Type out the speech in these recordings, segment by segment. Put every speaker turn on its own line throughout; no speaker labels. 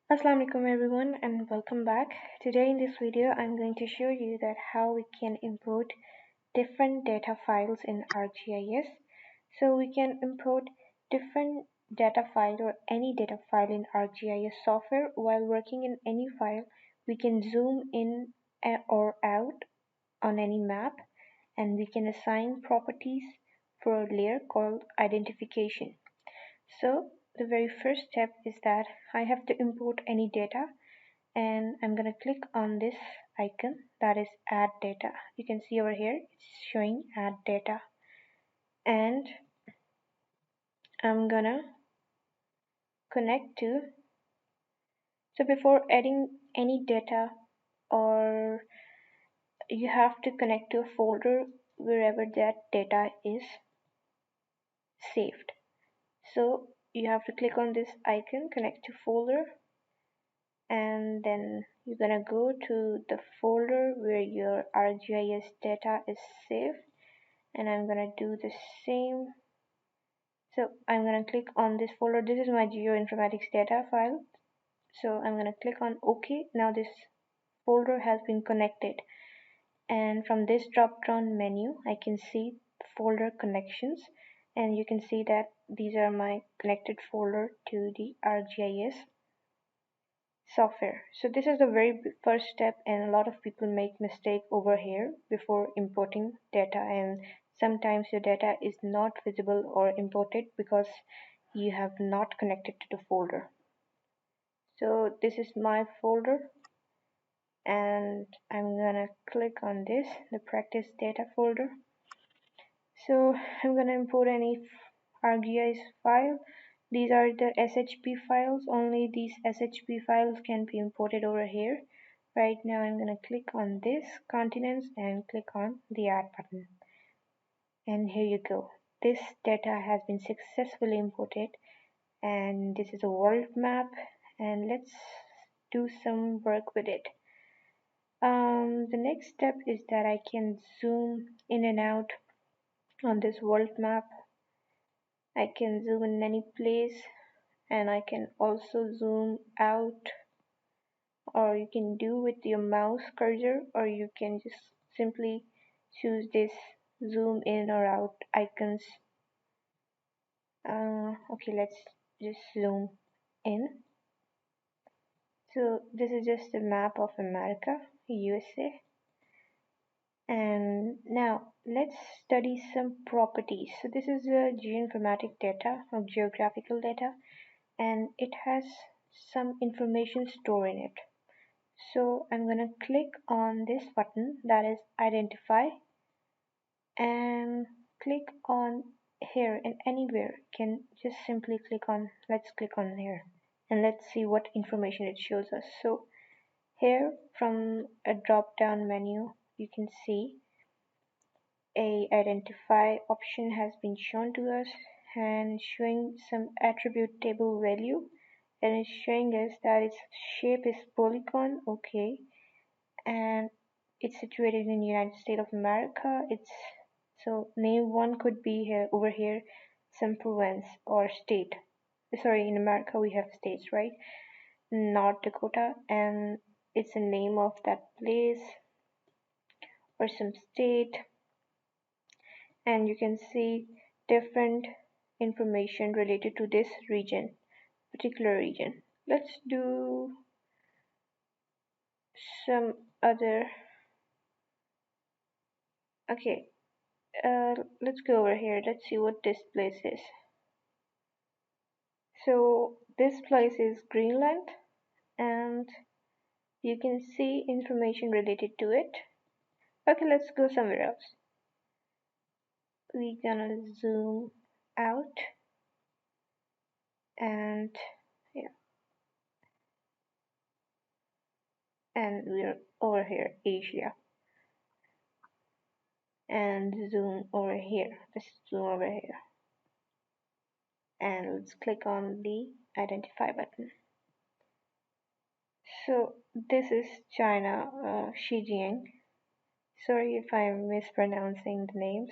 Assalamu alaikum everyone and welcome back. Today in this video I'm going to show you that how we can import different data files in ArcGIS. So we can import different data file or any data file in ArcGIS software. While working in any file, we can zoom in or out on any map, and we can assign properties for a layer called identification. So the very first step is that I have to import any data, and I'm going to click on this icon that is add data. You can see over here it's showing add data, and I'm gonna connect to. So before adding any data, or you have to connect to a folder wherever that data is saved. So you have to click on this icon, connect to folder, and then you're gonna go to the folder where your ArcGIS data is saved, and I'm gonna do the same. So I'm gonna click on this folder. This is my geoinformatics data file. So I'm gonna click on OK. Now this folder has been connected, and from this drop down menu I can see folder connections, and you can see that these are my connected folder to the ArcGIS software. So this is the very first step, and a lot of people make mistake over here before importing data, and sometimes your data is not visible or imported because you have not connected to the folder. So this is my folder, and I'm gonna click on this, the practice data folder. So I'm gonna import any ArcGIS file. These are the SHP files. Only these SHP files can be imported over here. Right now I'm gonna click on this continents and click on the add button. And here you go. This data has been successfully imported, and this is a world map, and let's do some work with it. The next step is that I can zoom in and out on this world map. I can zoom in any place, and I can also zoom out, or you can do with your mouse cursor, or you can just simply choose this zoom in or out icons. Okay, let's just zoom in. So this is just a map of America, USA. And now let's study some properties. So this is a geoinformatic data or geographical data, and it has some information stored in it. So I'm going to click on this button that is identify, and click on here, and anywhere can just simply click on, let's click on here, and let's see what information it shows us. So here from a drop down menu you can see a identify option has been shown to us, and showing some attribute table value, and it's showing us that its shape is polygon. Okay, and it's situated in the United States of America. It's so name one could be here over here, some province or state. Sorry, in America we have states, right? North Dakota, and it's a name of that place or some state, and you can see different information related to this region, particular region. Let's do some other. Okay, let's go over here. Let's see what this place is. So this place is Greenland, and you can see information related to it. Okay, let's go somewhere else. We're gonna zoom out, and yeah, and we're over here, Asia, and zoom over here. Let's zoom over here, and let's click on the identify button. So this is China, Xinjiang. Sorry if I'm mispronouncing the names.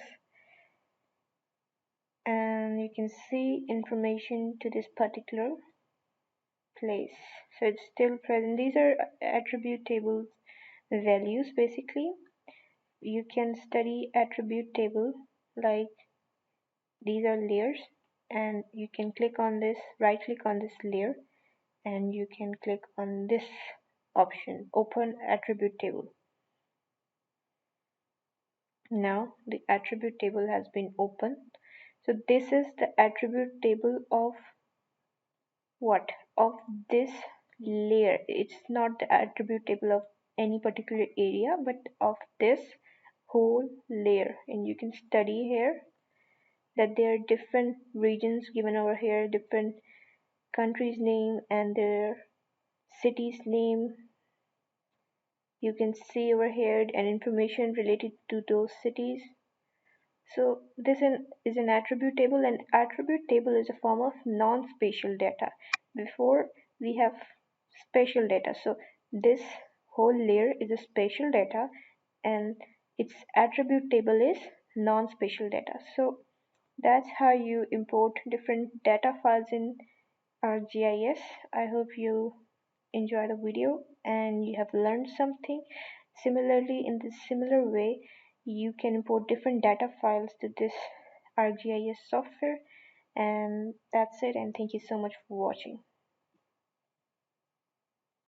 And you can see information to this particular place. So it's still present. These are attribute tables values basically. You can study attribute table like these are layers, and you can click on this, right click on this layer, and you can click on this option, open attribute table. Now the attribute table has been opened. So this is the attribute table of what? Of this layer. It's not the attribute table of any particular area, but of this whole layer. And you can study here that there are different regions given over here, different countries name and their cities name. You can see over here and information related to those cities. So this is an attribute table, and attribute table is a form of non-spatial data. Before we have spatial data. So this whole layer is a spatial data, and its attribute table is non-spatial data. So that's how you import different data files in ArcGIS. I hope you enjoy the video and you have learned something. Similarly, in this similar way, you can import different data files to this ArcGIS software. And that's it, and thank you so much for watching.